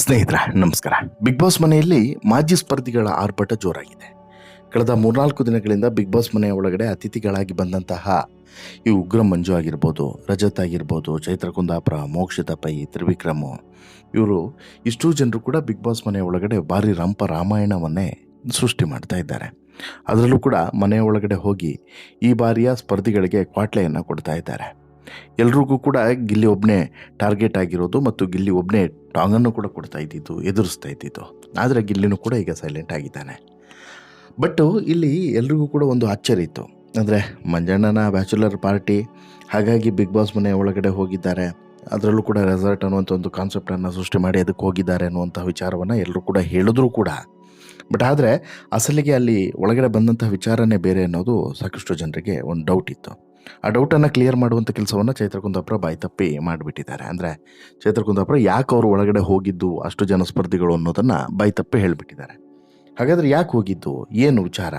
ಸ್ನೇಹಿತರ ನಮಸ್ಕಾರ. Big boss ಮನೆಯಲ್ಲಿ ಮಾಜಿ ಸ್ಪರ್ಧಿಗಳ ಆರ್ಭಟ ಜೋರಾಗಿದೆ. ಕಳೆದ 3-4 ದಿನಗಳಿಂದ ಬಿಗ್ ಬಾಸ್ ಮನೆಯ ಒಳಗಡೆ ಅತಿಥಿಗಳಾಗಿ ಬಂದಂತಹ ಈ ಉಗ್ರ ಮಂಜು ಆಗಿರ್ಬೋದು, ರಜತ್ ಆಗಿರ್ಬೋದು, ಚೈತ್ರ ಕುಂದಾಪುರ, ಮೋಕ್ಷಿತ ಪೈ, ತ್ರಿವಿಕ್ರಮ್, ಇವರು ಇಷ್ಟೂ ಜನರು ಕೂಡ ಬಿಗ್ ಬಾಸ್ ಮನೆಯ ಒಳಗಡೆ ಭಾರಿ ರಂಪ ರಾಮಾಯಣವನ್ನೇ ಸೃಷ್ಟಿ ಮಾಡ್ತಾ ಇದ್ದಾರೆ. ಅದರಲ್ಲೂ ಕೂಡ ಮನೆಯ ಒಳಗಡೆ ಹೋಗಿ ಈ ಬಾರಿಯ ಸ್ಪರ್ಧಿಗಳಿಗೆ ಕ್ವಾಟ್ಲೆಯನ್ನು ಕೊಡ್ತಾ ಇದ್ದಾರೆ. ಎಲ್ರಿಗೂ ಕೂಡ ಗಿಲ್ಲಿ ಒಬ್ಬನೇ ಟಾರ್ಗೆಟ್ ಆಗಿರೋದು ಮತ್ತು ಗಿಲ್ಲಿ ಒಬ್ಬನೇ ಟಾಂಗನ್ನು ಕೂಡ ಕೊಡ್ತಾ ಇದ್ದಿದ್ದು, ಎದುರಿಸ್ತಾ ಇದ್ದಿದ್ದು. ಆದರೆ ಗಿಲ್ಲಿನೂ ಕೂಡ ಈಗ ಸೈಲೆಂಟ್ ಆಗಿದ್ದಾನೆ. ಬಟ್ಟು ಇಲ್ಲಿ ಎಲ್ರಿಗೂ ಕೂಡ ಒಂದು ಆಶ್ಚರ್ಯ ಇತ್ತು. ಅಂದರೆ ಮಂಜಣ್ಣನ ಬ್ಯಾಚುಲರ್ ಪಾರ್ಟಿ, ಹಾಗಾಗಿ ಬಿಗ್ ಬಾಸ್ ಮನೆ ಒಳಗಡೆ ಹೋಗಿದ್ದಾರೆ, ಅದರಲ್ಲೂ ಕೂಡ ರೆಸಾರ್ಟ್ ಅನ್ನುವಂಥ ಒಂದು ಕಾನ್ಸೆಪ್ಟನ್ನು ಸೃಷ್ಟಿ ಮಾಡಿ ಅದಕ್ಕೆ ಹೋಗಿದ್ದಾರೆ ಅನ್ನುವಂಥ ವಿಚಾರವನ್ನು ಎಲ್ಲರೂ ಕೂಡ ಹೇಳಿದ್ರು ಕೂಡ. ಬಟ್ ಆದರೆ ಅಸಲಿಗೆ ಅಲ್ಲಿ ಒಳಗಡೆ ಬಂದಂಥ ವಿಚಾರನೇ ಬೇರೆ ಅನ್ನೋದು ಸಾಕಷ್ಟು ಜನರಿಗೆ ಒಂದು ಡೌಟ್ ಇತ್ತು. ಆ ಡೌಟನ್ನು ಕ್ಲಿಯರ್ ಮಾಡುವಂಥ ಕೆಲಸವನ್ನು ಚೈತ್ರ ಕುಂದಾಪುರ ಬಾಯಿ ತಪ್ಪಿ ಮಾಡಿಬಿಟ್ಟಿದ್ದಾರೆ. ಅಂದರೆ ಚೈತ್ರ ಕುಂದಾಪುರ ಯಾಕೆ ಅವರು ಒಳಗಡೆ ಹೋಗಿದ್ದು ಅಷ್ಟು ಜನ ಸ್ಪರ್ಧಿಗಳು ಅನ್ನೋದನ್ನು ಬಾಯಿ ತಪ್ಪಿ ಹೇಳಿಬಿಟ್ಟಿದ್ದಾರೆ. ಹಾಗಾದರೆ ಯಾಕೆ ಹೋಗಿದ್ದು, ಏನು ವಿಚಾರ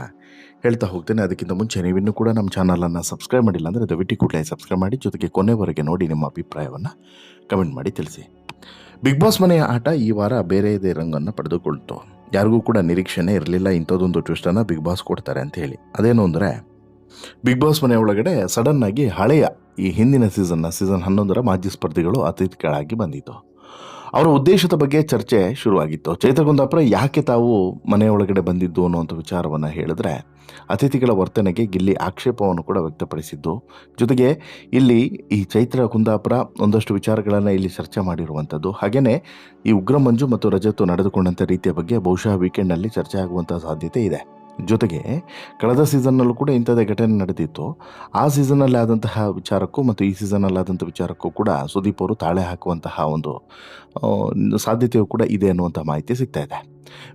ಹೇಳ್ತಾ ಹೋಗ್ತೇನೆ. ಅದಕ್ಕಿಂತ ಮುಂಚೆ ನೀವಿನ್ನೂ ಕೂಡ ನಮ್ಮ ಚಾನಲನ್ನು ಸಬ್ಸ್ಕ್ರೈಬ್ ಮಾಡಿಲ್ಲ ಅಂದರೆ ದಯವಿಟ್ಟು ಕೂಡಲೇ ಸಬ್ಸ್ಕ್ರೈಬ್ ಮಾಡಿ, ಜೊತೆಗೆ ಕೊನೆವರೆಗೆ ನೋಡಿ ನಿಮ್ಮ ಅಭಿಪ್ರಾಯವನ್ನು ಕಮೆಂಟ್ ಮಾಡಿ ತಿಳಿಸಿ. ಬಿಗ್ ಬಾಸ್ ಮನೆಯ ಆಟ ಈ ವಾರ ಬೇರೆಯದೇ ರಂಗನ್ನು ಪಡೆದುಕೊಳ್ತು. ಯಾರಿಗೂ ಕೂಡ ನಿರೀಕ್ಷೆನೇ ಇರಲಿಲ್ಲ ಇಂಥದ್ದೊಂದು ಟ್ವಿಸ್ಟನ್ನು ಬಿಗ್ ಬಾಸ್ ಕೊಡ್ತಾರೆ ಅಂತ ಹೇಳಿ. ಅದೇನು ಅಂದರೆ, ಬಿಗ್ ಬಾಸ್ ಮನೆ ಒಳಗಡೆ ಸಡನ್ನಾಗಿ ಹಳೆಯ ಈ ಹಿಂದಿನ ಸೀಸನ್ 11ರ ಮಾಜಿ ಸ್ಪರ್ಧಿಗಳು ಅತಿಥಿಗಳಾಗಿ ಬಂದಿತ್ತು. ಅವರ ಉದ್ದೇಶದ ಬಗ್ಗೆ ಚರ್ಚೆ ಶುರುವಾಗಿತ್ತು. ಚೈತ್ರ ಕುಂದಾಪುರ ಯಾಕೆ ತಾವು ಮನೆ ಒಳಗಡೆ ಬಂದಿದ್ದು ಅನ್ನುವಂಥ ವಿಚಾರವನ್ನು ಹೇಳಿದ್ರೆ, ಅತಿಥಿಗಳ ವರ್ತನೆಗೆ ಗಿಲ್ಲಿ ಆಕ್ಷೇಪವನ್ನು ಕೂಡ ವ್ಯಕ್ತಪಡಿಸಿದ್ದು. ಜೊತೆಗೆ ಇಲ್ಲಿ ಈ ಚೈತ್ರ ಕುಂದಾಪುರ ಒಂದಷ್ಟು ವಿಚಾರಗಳನ್ನು ಇಲ್ಲಿ ಚರ್ಚೆ ಮಾಡಿರುವಂಥದ್ದು. ಹಾಗೆಯೇ ಈ ಉಗ್ರ ಮಂಜು ಮತ್ತು ರಜತ್ ನಡೆದುಕೊಂಡಂಥ ರೀತಿಯ ಬಗ್ಗೆ ಬಹುಶಃ ವೀಕೆಂಡ್ನಲ್ಲಿ ಚರ್ಚೆ ಆಗುವಂಥ ಸಾಧ್ಯತೆ ಇದೆ. ಜೊತೆಗೆ ಕಳೆದ ಸೀಸನ್ನಲ್ಲೂ ಕೂಡ ಇಂಥದ್ದೇ ಘಟನೆ ನಡೆದಿತ್ತು. ಆ ಸೀಸನ್ನಲ್ಲಿ ಆದಂತಹ ವಿಚಾರಕ್ಕೂ ಮತ್ತು ಈ ಸೀಸನ್ನಲ್ಲಿ ಆದಂಥ ವಿಚಾರಕ್ಕೂ ಕೂಡ ಸುದೀಪ್ ಅವರು ತಾಳೆ ಹಾಕುವಂತಹ ಒಂದು ಸಾಧ್ಯತೆಯೂ ಕೂಡ ಇದೆ ಅನ್ನುವಂಥ ಮಾಹಿತಿ ಸಿಗ್ತಾ ಇದೆ.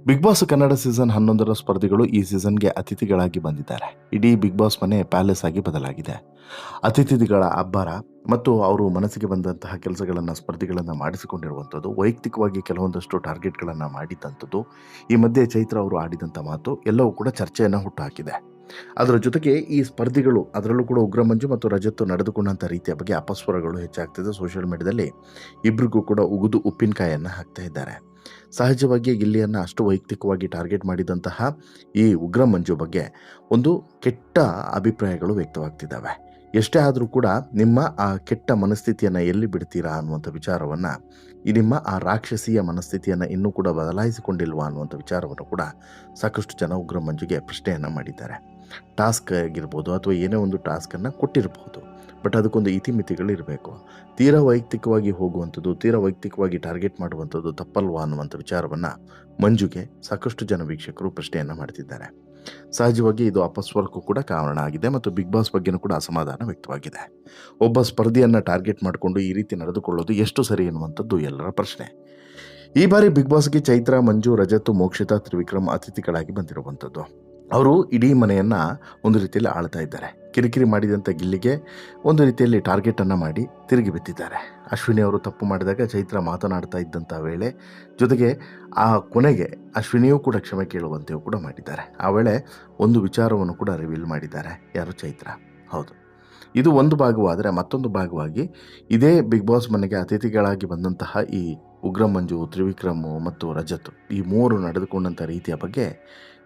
ಬಿಗ್ ಬಾಸ್ ಕನ್ನಡ ಸೀಸನ್ 11ರ ಸ್ಪರ್ಧಿಗಳು ಈ ಸೀಸನ್ಗೆ ಅತಿಥಿಗಳಾಗಿ ಬಂದಿದ್ದಾರೆ. ಇಡೀ ಬಿಗ್ ಬಾಸ್ ಮನೆ ಪ್ಯಾಲೇಸ್ ಆಗಿ ಬದಲಾಗಿದೆ. ಅತಿಥಿಗಳ ಅಬ್ಬರ ಮತ್ತು ಅವರು ಮನಸ್ಸಿಗೆ ಬಂದಂತಹ ಕೆಲಸಗಳನ್ನು ಸ್ಪರ್ಧಿಗಳನ್ನು ಮಾಡಿಸಿಕೊಂಡಿರುವಂಥದ್ದು, ವೈಯಕ್ತಿಕವಾಗಿ ಕೆಲವೊಂದಷ್ಟು ಟಾರ್ಗೆಟ್ಗಳನ್ನು ಮಾಡಿದ್ದಂಥದ್ದು, ಈ ಮಧ್ಯೆ ಚೈತ್ರ ಅವರು ಆಡಿದಂಥ ಮಾತು ಎಲ್ಲವೂ ಕೂಡ ಚರ್ಚೆಯನ್ನು ಹುಟ್ಟುಹಾಕಿದೆ. ಅದರ ಜೊತೆಗೆ ಈ ಸ್ಪರ್ಧಿಗಳು, ಅದರಲ್ಲೂ ಕೂಡ ಉಗ್ರ ಮಂಜು ಮತ್ತು ರಜತ್ ನಡೆದುಕೊಂಡಂಥ ರೀತಿಯ ಬಗ್ಗೆ ಅಪಸ್ವರಗಳು ಹೆಚ್ಚಾಗ್ತಿದೆ. ಸೋಷಿಯಲ್ ಮೀಡಿಯಾದಲ್ಲಿ ಇಬ್ಬರಿಗೂ ಕೂಡ ಉಗಿದು ಉಪ್ಪಿನಕಾಯಿಯನ್ನು ಹಾಕ್ತಾ ಇದ್ದಾರೆ. ಸಹಜವಾಗಿ ಗಿಲ್ಲಿಯನ್ನು ಅಷ್ಟು ವೈಯಕ್ತಿಕವಾಗಿ ಟಾರ್ಗೆಟ್ ಮಾಡಿದಂತಹ ಈ ಉಗ್ರ ಮಂಜು ಬಗ್ಗೆ ಒಂದು ಕೆಟ್ಟ ಅಭಿಪ್ರಾಯಗಳು ವ್ಯಕ್ತವಾಗ್ತಿದ್ದಾವೆ. ಎಷ್ಟೇ ಆದರೂ ಕೂಡ ನಿಮ್ಮ ಆ ಕೆಟ್ಟ ಮನಸ್ಥಿತಿಯನ್ನು ಎಲ್ಲಿ ಬಿಡ್ತೀರಾ ಅನ್ನುವಂಥ ವಿಚಾರವನ್ನು, ಈ ನಿಮ್ಮ ಆ ರಾಕ್ಷಸೀಯ ಮನಸ್ಥಿತಿಯನ್ನು ಇನ್ನೂ ಕೂಡ ಬದಲಾಯಿಸಿಕೊಂಡಿಲ್ವಾ ಅನ್ನುವಂಥ ವಿಚಾರವನ್ನು ಕೂಡ ಸಾಕಷ್ಟು ಜನ ಉಗ್ರ ಮಂಜುಗೆ ಪ್ರಶ್ನೆಯನ್ನು ಮಾಡಿದ್ದಾರೆ. ಟಾಸ್ಕ್ ಆಗಿರ್ಬೋದು ಅಥವಾ ಏನೇ ಒಂದು ಟಾಸ್ಕನ್ನು ಕೊಟ್ಟಿರಬಹುದು, ಬಟ್ ಅದಕ್ಕೊಂದು ಇತಿಮಿತಿಗಳಿರಬೇಕು. ತೀರಾ ವೈಯಕ್ತಿಕವಾಗಿ ಹೋಗುವಂಥದ್ದು, ತೀರಾ ವೈಯಕ್ತಿಕವಾಗಿ ಟಾರ್ಗೆಟ್ ಮಾಡುವಂಥದ್ದು ತಪ್ಪಲ್ವಾ ಅನ್ನುವಂಥ ವಿಚಾರವನ್ನು ಮಂಜುಗೆ ಸಾಕಷ್ಟು ಜನ ವೀಕ್ಷಕರು ಪ್ರಶ್ನೆಯನ್ನು ಮಾಡ್ತಿದ್ದಾರೆ. ಸಹಜವಾಗಿ ಇದು ಅಪಸ್ವರಕ್ಕೂ ಕೂಡ ಕಾರಣ ಆಗಿದೆ ಮತ್ತು ಬಿಗ್ ಬಾಸ್ ಬಗ್ಗೆನೂ ಕೂಡ ಅಸಮಾಧಾನ ವ್ಯಕ್ತವಾಗಿದೆ. ಒಬ್ಬ ಸ್ಪರ್ಧಿಯನ್ನು ಟಾರ್ಗೆಟ್ ಮಾಡಿಕೊಂಡು ಈ ರೀತಿ ನಡೆದುಕೊಳ್ಳೋದು ಎಷ್ಟು ಸರಿ ಎನ್ನುವಂಥದ್ದು ಎಲ್ಲರ ಪ್ರಶ್ನೆ. ಈ ಬಾರಿ ಬಿಗ್ ಬಾಸ್ಗೆ ಚೈತ್ರ, ಮಂಜು, ರಜತ್, ಮೋಕ್ಷಿತ, ತ್ರಿವಿಕ್ರಮ್ ಅತಿಥಿಗಳಾಗಿ ಬಂದಿರುವಂಥದ್ದು. ಅವರು ಇಡೀ ಮನೆಯನ್ನು ಒಂದು ರೀತಿಯಲ್ಲಿ ಆಳ್ತಾ ಇದ್ದಾರೆ. ಕಿರಿಕಿರಿ ಮಾಡಿದಂಥ ಗಿಲ್ಲಿಗೆ ಒಂದು ರೀತಿಯಲ್ಲಿ ಟಾರ್ಗೆಟನ್ನು ಮಾಡಿ ತಿರುಗಿ ಬಿತ್ತಿದ್ದಾರೆ. ಅಶ್ವಿನಿ ಅವರು ತಪ್ಪು ಮಾಡಿದಾಗ ಚೈತ್ರ ಮಾತನಾಡ್ತಾ ಇದ್ದಂಥ ವೇಳೆ, ಜೊತೆಗೆ ಆ ಕೊನೆಗೆ ಅಶ್ವಿನಿಯೂ ಕೂಡ ಕ್ಷಮೆ ಕೇಳುವಂತೆಯೂ ಕೂಡ ಮಾಡಿದ್ದಾರೆ. ಆ ವೇಳೆ ಒಂದು ವಿಚಾರವನ್ನು ಕೂಡ ರಿವೀಲ್ ಮಾಡಿದ್ದಾರೆ. ಯಾರು? ಚೈತ್ರ. ಹೌದು, ಇದು ಒಂದು ಭಾಗವಾದರೆ ಮತ್ತೊಂದು ಭಾಗವಾಗಿ ಇದೇ ಬಿಗ್ ಬಾಸ್ ಮನೆಗೆ ಅತಿಥಿಗಳಾಗಿ ಬಂದಂತಹ ಈ ಉಗ್ರ ಮಂಜು, ತ್ರಿವಿಕ್ರಮು ಮತ್ತು ರಜತ್, ಈ ಮೂವರು ನಡೆದುಕೊಂಡಂಥ ರೀತಿಯ ಬಗ್ಗೆ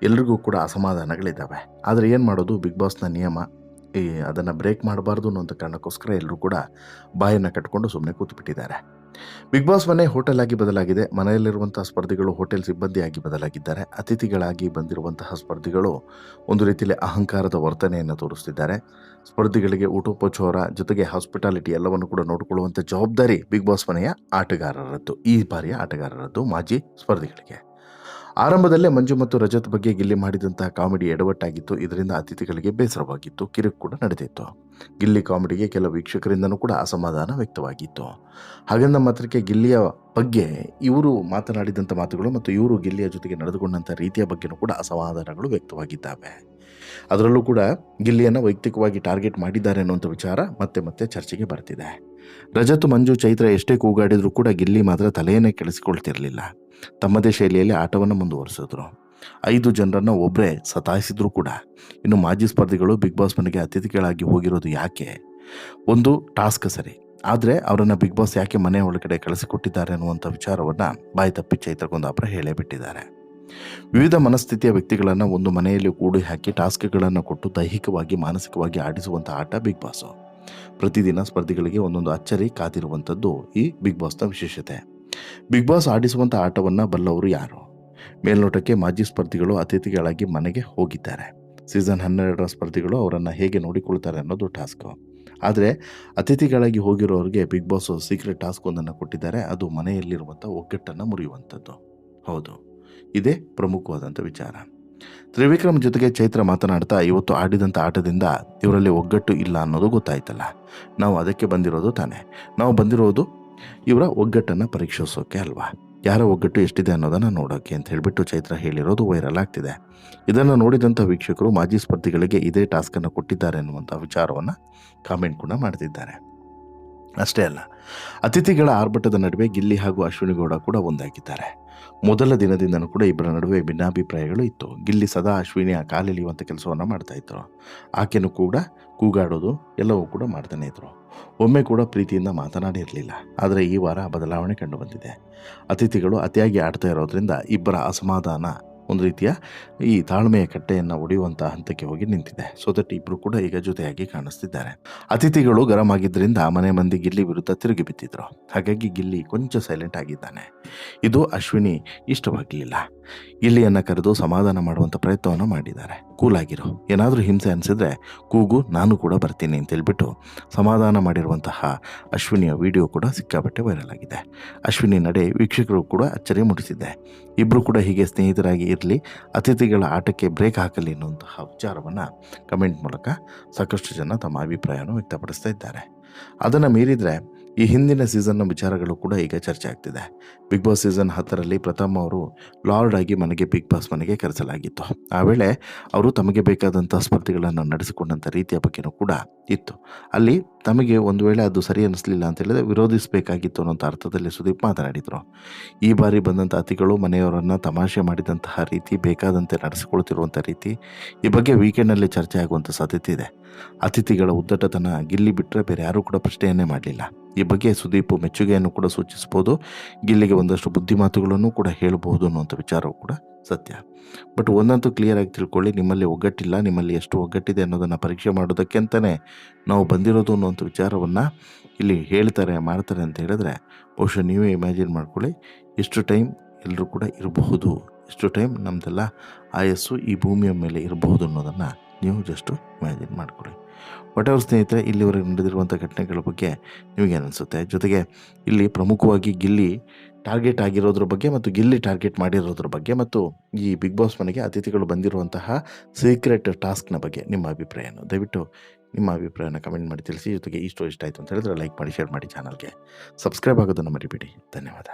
ಎಲ್ರಿಗೂ ಕೂಡ ಅಸಮಾಧಾನಗಳಿದ್ದಾವೆ. ಆದರೆ ಏನು ಮಾಡೋದು, ಬಿಗ್ ಬಾಸ್ನ ನಿಯಮ, ಅದನ್ನು ಬ್ರೇಕ್ ಮಾಡಬಾರ್ದು ಅನ್ನೋಂಥ ಕಾರಣಕ್ಕೋಸ್ಕರ ಎಲ್ಲರೂ ಕೂಡ ಬಾಯನ್ನು ಕಟ್ಕೊಂಡು ಸುಮ್ಮನೆ ಕೂತ್ಬಿಟ್ಟಿದ್ದಾರೆ. ಬಿಗ್ ಬಾಸ್ ಮನೆ ಹೋಟೆಲ್ ಆಗಿ ಬದಲಾಗಿದೆ. ಮನೆಯಲ್ಲಿರುವಂಥ ಸ್ಪರ್ಧಿಗಳು ಹೋಟೆಲ್ ಸಿಬ್ಬಂದಿಯಾಗಿ ಬದಲಾಗಿದ್ದಾರೆ. ಅತಿಥಿಗಳಾಗಿ ಬಂದಿರುವಂತಹ ಸ್ಪರ್ಧಿಗಳು ಒಂದು ರೀತಿಯಲ್ಲಿ ಅಹಂಕಾರದ ವರ್ತನೆಯನ್ನು ತೋರಿಸ್ತಿದ್ದಾರೆ. ಸ್ಪರ್ಧಿಗಳಿಗೆ ಊಟೋಪಚಾರ ಜೊತೆಗೆ ಹಾಸ್ಪಿಟಾಲಿಟಿ ಎಲ್ಲವನ್ನು ಕೂಡ ನೋಡಿಕೊಳ್ಳುವಂಥ ಜವಾಬ್ದಾರಿ ಬಿಗ್ ಬಾಸ್ ಮನೆಯ ಆಟಗಾರರದ್ದು, ಈ ಬಾರಿಯ ಆಟಗಾರರದ್ದು, ಮಾಜಿ ಸ್ಪರ್ಧಿಗಳಿಗೆ. ಆರಂಭದಲ್ಲೇ ಮಂಜು ಮತ್ತು ರಜತ್ ಬಗ್ಗೆ ಗಿಲ್ಲಿ ಮಾಡಿದಂತಹ ಕಾಮಿಡಿ ಎಡವಟ್ಟಾಗಿತ್ತು. ಇದರಿಂದ ಅತಿಥಿಗಳಿಗೆ ಬೇಸರವಾಗಿತ್ತು, ಕಿರುಕು ಕೂಡ ನಡೆದಿತ್ತು. ಗಿಲ್ಲಿ ಕಾಮಿಡಿಗೆ ಕೆಲವು ವೀಕ್ಷಕರಿಂದನೂ ಕೂಡ ಅಸಮಾಧಾನ ವ್ಯಕ್ತವಾಗಿತ್ತು. ಹಾಗೆಂದ ಮಾತ್ರಕ್ಕೆ ಗಿಲ್ಲಿಯ ಬಗ್ಗೆ ಇವರು ಮಾತನಾಡಿದಂಥ ಮಾತುಗಳು ಮತ್ತು ಇವರು ಗಿಲ್ಲಿಯ ಜೊತೆಗೆ ನಡೆದುಕೊಂಡಂಥ ರೀತಿಯ ಬಗ್ಗೆನೂ ಕೂಡ ಅಸಮಾಧಾನಗಳು ವ್ಯಕ್ತವಾಗಿದ್ದಾವೆ. ಅದರಲ್ಲೂ ಕೂಡ ಗಿಲ್ಲಿಯನ್ನು ವೈಯಕ್ತಿಕವಾಗಿ ಟಾರ್ಗೆಟ್ ಮಾಡಿದ್ದಾರೆ ಅನ್ನುವಂಥ ವಿಚಾರ ಮತ್ತೆ ಮತ್ತೆ ಚರ್ಚೆಗೆ ಬರ್ತಿದೆ. ರಜತ್, ಮಂಜು, ಚೈತ್ರ ಎಷ್ಟೇ ಕೂಗಾಡಿದರೂ ಕೂಡ ಗಿಲ್ಲಿ ಮಾತ್ರ ತಲೆಯನ್ನೇ ಕೆಡಿಸಿಕೊಳ್ತಿರಲಿಲ್ಲ. ತಮ್ಮದೇ ಶೈಲಿಯಲ್ಲಿ ಆಟವನ್ನು ಮುಂದುವರಿಸಿದ್ರು. 5 ಜನರನ್ನು ಒಬ್ಬರೇ ಸತಾಯಿಸಿದ್ರು ಕೂಡ. ಇನ್ನು ಮಾಜಿ ಸ್ಪರ್ಧಿಗಳು ಬಿಗ್ ಬಾಸ್ ಮನೆಗೆ ಅತಿಥಿಗಳಾಗಿ ಹೋಗಿರೋದು ಯಾಕೆ? ಒಂದು ಟಾಸ್ಕ್ ಸರಿ, ಆದರೆ ಅವರನ್ನು ಬಿಗ್ ಬಾಸ್ ಯಾಕೆ ಮನೆ ಒಳಗಡೆ ಕಳಿಸಿಕೊಟ್ಟಿದ್ದಾರೆ ಅನ್ನುವಂಥ ವಿಚಾರವನ್ನು ಬಾಯಿ ತಪ್ಪಿ ಚೈತ್ರ ಕುಂದಾಪುರ ಹೇಳೇ ಬಿಟ್ಟಿದ್ದಾರೆ. ವಿವಿಧ ಮನಸ್ಥಿತಿಯ ವ್ಯಕ್ತಿಗಳನ್ನು ಒಂದು ಮನೆಯಲ್ಲಿ ಕೂಡಿ ಹಾಕಿ ಟಾಸ್ಕ್ಗಳನ್ನು ಕೊಟ್ಟು ದೈಹಿಕವಾಗಿ ಮಾನಸಿಕವಾಗಿ ಆಡಿಸುವಂಥ ಆಟ ಬಿಗ್ ಬಾಸು. ಪ್ರತಿದಿನ ಸ್ಪರ್ಧಿಗಳಿಗೆ ಒಂದೊಂದು ಅಚ್ಚರಿ ಕಾದಿರುವಂಥದ್ದು ಈ ಬಿಗ್ ಬಾಸ್ನ ವಿಶೇಷತೆ. ಬಿಗ್ ಬಾಸ್ ಆಡಿಸುವಂಥ ಆಟವನ್ನು ಬಲ್ಲವರು ಯಾರು? ಮೇಲ್ನೋಟಕ್ಕೆ ಮಾಜಿ ಸ್ಪರ್ಧಿಗಳು ಅತಿಥಿಗಳಾಗಿ ಮನೆಗೆ ಹೋಗಿದ್ದಾರೆ. ಸೀಸನ್ 12ರ ಸ್ಪರ್ಧಿಗಳು ಅವರನ್ನು ಹೇಗೆ ನೋಡಿಕೊಳ್ತಾರೆ ಅನ್ನೋದು ಟಾಸ್ಕು. ಆದರೆ ಅತಿಥಿಗಳಾಗಿ ಹೋಗಿರೋರಿಗೆ ಬಿಗ್ ಬಾಸ್ ಸೀಕ್ರೆಟ್ ಟಾಸ್ಕ್ ಒಂದನ್ನು ಕೊಟ್ಟಿದ್ದಾರೆ. ಅದು ಮನೆಯಲ್ಲಿರುವಂಥ ಒಗ್ಗಟ್ಟನ್ನು ಮುರಿಯುವಂಥದ್ದು. ಹೌದು, ಇದೇ ಪ್ರಮುಖವಾದಂಥ ವಿಚಾರ. ತ್ರಿವಿಕ್ರಮ್ ಜೊತೆಗೆ ಚೈತ್ರ ಮಾತನಾಡ್ತಾ, ಇವತ್ತು ಆಡಿದಂಥ ಆಟದಿಂದ ಇವರಲ್ಲಿ ಒಗ್ಗಟ್ಟು ಇಲ್ಲ ಅನ್ನೋದು ಗೊತ್ತಾಯ್ತಲ್ಲ, ನಾವು ಅದಕ್ಕೆ ಬಂದಿರೋದು ತಾನೇ. ನಾವು ಬಂದಿರೋದು ಇವರ ಒಗ್ಗಟ್ಟನ್ನು ಪರೀಕ್ಷಿಸೋಕೆ ಅಲ್ವಾ, ಯಾರ ಒಗ್ಗಟ್ಟು ಎಷ್ಟಿದೆ ಅನ್ನೋದನ್ನು ನೋಡೋಕ್ಕೆ ಅಂತ ಹೇಳಿಬಿಟ್ಟು ಚೈತ್ರ ಹೇಳಿರೋದು ವೈರಲ್ ಆಗ್ತಿದೆ. ಇದನ್ನು ನೋಡಿದಂಥ ವೀಕ್ಷಕರು ಮಾಜಿ ಸ್ಪರ್ಧಿಗಳಿಗೆ ಇದೇ ಟಾಸ್ಕನ್ನು ಕೊಟ್ಟಿದ್ದಾರೆ ಅನ್ನುವಂಥ ವಿಚಾರವನ್ನು ಕಾಮೆಂಟ್ ಕೂಡ ಮಾಡ್ತಿದ್ದಾರೆ. ಅಷ್ಟೇ ಅಲ್ಲ, ಅತಿಥಿಗಳ ಆರ್ಭಟದ ನಡುವೆ ಗಿಲ್ಲಿ ಹಾಗೂ ಅಶ್ವಿನಿ ಗೌಡ ಕೂಡ ಒಂದಾಗಿದ್ದಾರೆ. ಮೊದಲ ದಿನದಿಂದನೂ ಕೂಡ ಇಬ್ಬರ ನಡುವೆ ಭಿನ್ನಾಭಿಪ್ರಾಯಗಳು ಇತ್ತು. ಗಿಲ್ಲಿ ಸದಾ ಅಶ್ವಿನಿಯ ಕಾಲೆಳೆಯುವಂಥ ಕೆಲಸವನ್ನು ಮಾಡ್ತಾಯಿದ್ರು. ಆಕೆನೂ ಕೂಡ ಕೂಗಾಡೋದು ಎಲ್ಲವೂ ಕೂಡ ಮಾಡ್ತಾನೆ ಇದ್ರು. ಒಮ್ಮೆ ಕೂಡ ಪ್ರೀತಿಯಿಂದ ಮಾತನಾಡಿರಲಿಲ್ಲ. ಆದರೆ ಈ ವಾರ ಬದಲಾವಣೆ ಕಂಡುಬಂದಿದೆ. ಅತಿಥಿಗಳು ಅತಿಯಾಗಿ ಆಡ್ತಾ ಇರೋದ್ರಿಂದ ಇಬ್ಬರ ಅಸಮಾಧಾನ ಒಂದು ರೀತಿಯ ಈ ತಾಳ್ಮೆಯ ಕಟ್ಟೆಯನ್ನು ಒಡೆಯುವಂಥ ಹಂತಕ್ಕೆ ಹೋಗಿ ನಿಂತಿದೆ. ಸೊ ದಟ್ ಇಬ್ಬರು ಕೂಡ ಈಗ ಜೊತೆಯಾಗಿ ಕಾಣಿಸ್ತಿದ್ದಾರೆ. ಅತಿಥಿಗಳು ಗರಂ ಆಗಿದ್ದರಿಂದ ಮನೆ ಮಂದಿ ಗಿಲ್ಲಿ ವಿರುದ್ಧ ತಿರುಗಿ ಬಿದ್ದಿದ್ರು. ಹಾಗಾಗಿ ಗಿಲ್ಲಿ ಕೊಂಚ ಸೈಲೆಂಟ್ ಆಗಿದ್ದಾನೆ. ಇದು ಅಶ್ವಿನಿ ಇಷ್ಟವಾಗಲಿಲ್ಲ. ಗಿಲ್ಲಿಯನ್ನು ಕರೆದು ಸಮಾಧಾನ ಮಾಡುವಂಥ ಪ್ರಯತ್ನವನ್ನು ಮಾಡಿದ್ದಾರೆ. ಕೂಲಾಗಿರು, ಏನಾದರೂ ಹಿಂಸೆ ಅನಿಸಿದ್ರೆ ಕೂಗು, ನಾನು ಕೂಡ ಬರ್ತೀನಿ ಅಂತೇಳ್ಬಿಟ್ಟು ಸಮಾಧಾನ ಮಾಡಿರುವಂತಹ ಅಶ್ವಿನಿಯ ವಿಡಿಯೋ ಕೂಡ ಸಿಕ್ಕಾಪಟ್ಟೆ ವೈರಲ್ ಆಗಿದೆ. ಅಶ್ವಿನಿ ನಡೆ ವೀಕ್ಷಕರು ಕೂಡ ಅಚ್ಚರಿ ಮೂಡಿಸಿದೆ. ಇಬ್ಬರು ಕೂಡ ಹೀಗೆ ಸ್ನೇಹಿತರಾಗಿ ಇರಲಿ, ಅತಿಥಿಗಳ ಆಟಕ್ಕೆ ಬ್ರೇಕ್ ಹಾಕಲಿ ಅನ್ನುವಂತಹ ವಿಚಾರವನ್ನು ಕಮೆಂಟ್ ಮೂಲಕ ಸಾಕಷ್ಟು ಜನ ತಮ್ಮ ಅಭಿಪ್ರಾಯವನ್ನು ವ್ಯಕ್ತಪಡಿಸ್ತಾ ಇದ್ದಾರೆ. ಅದನ್ನು ಮೀರಿದರೆ ಈ ಹಿಂದಿನ ಸೀಸನ್ನ ವಿಚಾರಗಳು ಕೂಡ ಈಗ ಚರ್ಚೆ ಆಗ್ತಿದೆ. ಬಿಗ್ ಬಾಸ್ ಸೀಸನ್ 10ರಲ್ಲಿ ಪ್ರಥಮ್ ಅವರು ಲಾರ್ಡ್ ಆಗಿ ಬಿಗ್ ಬಾಸ್ ಮನೆಗೆ ಕರೆಸಲಾಗಿತ್ತು. ಆ ವೇಳೆ ಅವರು ತಮಗೆ ಬೇಕಾದಂಥ ಸ್ಪರ್ಧಿಗಳನ್ನು ನಡೆಸಿಕೊಂಡಂಥ ರೀತಿಯ ಬಗ್ಗೆಯೂ ಕೂಡ ಇತ್ತು. ಅಲ್ಲಿ ತಮಗೆ ಒಂದು ವೇಳೆ ಅದು ಸರಿ ಅನ್ನಿಸ್ಲಿಲ್ಲ ಅಂತ ಹೇಳಿದ್ರೆ ವಿರೋಧಿಸಬೇಕಾಗಿತ್ತು ಅನ್ನೋಂಥ ಅರ್ಥದಲ್ಲಿ ಸುದೀಪ್ ಮಾತನಾಡಿದರು. ಈ ಬಾರಿ ಬಂದಂಥ ಅತಿಥಿಗಳು ಮನೆಯವರನ್ನು ತಮಾಷೆ ಮಾಡಿದಂತಹ ರೀತಿ, ಬೇಕಾದಂತೆ ನಡೆಸಿಕೊಳ್ತಿರುವಂಥ ರೀತಿ, ಈ ಬಗ್ಗೆ ವೀಕೆಂಡ್ನಲ್ಲಿ ಚರ್ಚೆ ಆಗುವಂಥ ಸಾಧ್ಯತೆ ಇದೆ. ಅತಿಥಿಗಳ ಉದ್ದಟತನ ಗಿಲ್ಲಿ ಬಿಟ್ಟರೆ ಬೇರೆ ಯಾರೂ ಕೂಡ ಪ್ರಶ್ನೆಯನ್ನೇ ಮಾಡಲಿಲ್ಲ. ಈ ಬಗ್ಗೆ ಸುದೀಪ್ ಮೆಚ್ಚುಗೆಯನ್ನು ಕೂಡ ಸೂಚಿಸ್ಬೋದು. ಗಿಲ್ಲಿಗೆ ಒಂದಷ್ಟು ಬುದ್ಧಿಮಾತುಗಳನ್ನು ಕೂಡ ಹೇಳಬಹುದು ಅನ್ನುವಂಥ ವಿಚಾರವೂ ಕೂಡ ಸತ್ಯ. ಬಟ್ ಒಂದಂತೂ ಕ್ಲಿಯರಾಗಿ ತಿಳ್ಕೊಳ್ಳಿ, ನಿಮ್ಮಲ್ಲಿ ಒಗ್ಗಟ್ಟಿಲ್ಲ, ನಿಮ್ಮಲ್ಲಿ ಎಷ್ಟು ಒಗ್ಗಟ್ಟಿದೆ ಅನ್ನೋದನ್ನು ಪರೀಕ್ಷೆ ಮಾಡೋದಕ್ಕೆ ಅಂತಲೇ ನಾವು ಬಂದಿರೋದು ಅನ್ನುವಂಥ ವಿಚಾರವನ್ನು ಇಲ್ಲಿ ಹೇಳ್ತಾರೆ, ಮಾಡ್ತಾರೆ ಅಂತ ಹೇಳಿದ್ರೆ ಬಹುಶಃ ನೀವೇ ಇಮ್ಯಾಜಿನ್ ಮಾಡ್ಕೊಳ್ಳಿ ಎಷ್ಟು ಟೈಮ್ ಎಲ್ಲರೂ ಕೂಡ ಇರಬಹುದು, ಎಷ್ಟು ಟೈಮ್ ನಮ್ಮದೆಲ್ಲ ಆಯಸ್ಸು ಈ ಭೂಮಿಯ ಮೇಲೆ ಇರಬಹುದು ಅನ್ನೋದನ್ನು ನೀವು ಜಸ್ಟು ಇಮ್ಯಾಜಿನ್ ಮಾಡ್ಕೊಳ್ಳಿ. ವಾಟೆವರ್ ಸ್ನೇಹಿತರೆ, ಇಲ್ಲಿವರೆಗೆ ನಡೆದಿರುವಂಥ ಘಟನೆಗಳ ಬಗ್ಗೆ ನಿಮಗೇನು ಅನಿಸುತ್ತೆ? ಜೊತೆಗೆ ಇಲ್ಲಿ ಪ್ರಮುಖವಾಗಿ ಗಿಲ್ಲಿ ಟಾರ್ಗೆಟ್ ಆಗಿರೋದ್ರ ಬಗ್ಗೆ ಮತ್ತು ಗಿಲ್ಲಿ ಟಾರ್ಗೆಟ್ ಮಾಡಿರೋದ್ರ ಬಗ್ಗೆ ಮತ್ತು ಈ ಬಿಗ್ ಬಾಸ್ ಮನೆಗೆ ಅತಿಥಿಗಳು ಬಂದಿರುವಂತಹ ಸೀಕ್ರೆಟ್ ಟಾಸ್ಕ್ನ ಬಗ್ಗೆ ನಿಮ್ಮ ಅಭಿಪ್ರಾಯ ಏನು? ದಯವಿಟ್ಟು ನಿಮ್ಮ ಅಭಿಪ್ರಾಯನ ಕಮೆಂಟ್ ಮಾಡಿ ತಿಳಿಸಿ. ಜೊತೆಗೆ ಈ ಸ್ಟೋರಿ ಇಷ್ಟ ಆಯಿತು ಅಂತ ಹೇಳಿದ್ರೆ ಲೈಕ್ ಮಾಡಿ, ಶೇರ್ ಮಾಡಿ, ಚಾನಲ್ಗೆ ಸಬ್ಸ್ಕ್ರೈಬ್ ಆಗೋದನ್ನು ಮರಿಬೇಡಿ. ಧನ್ಯವಾದ.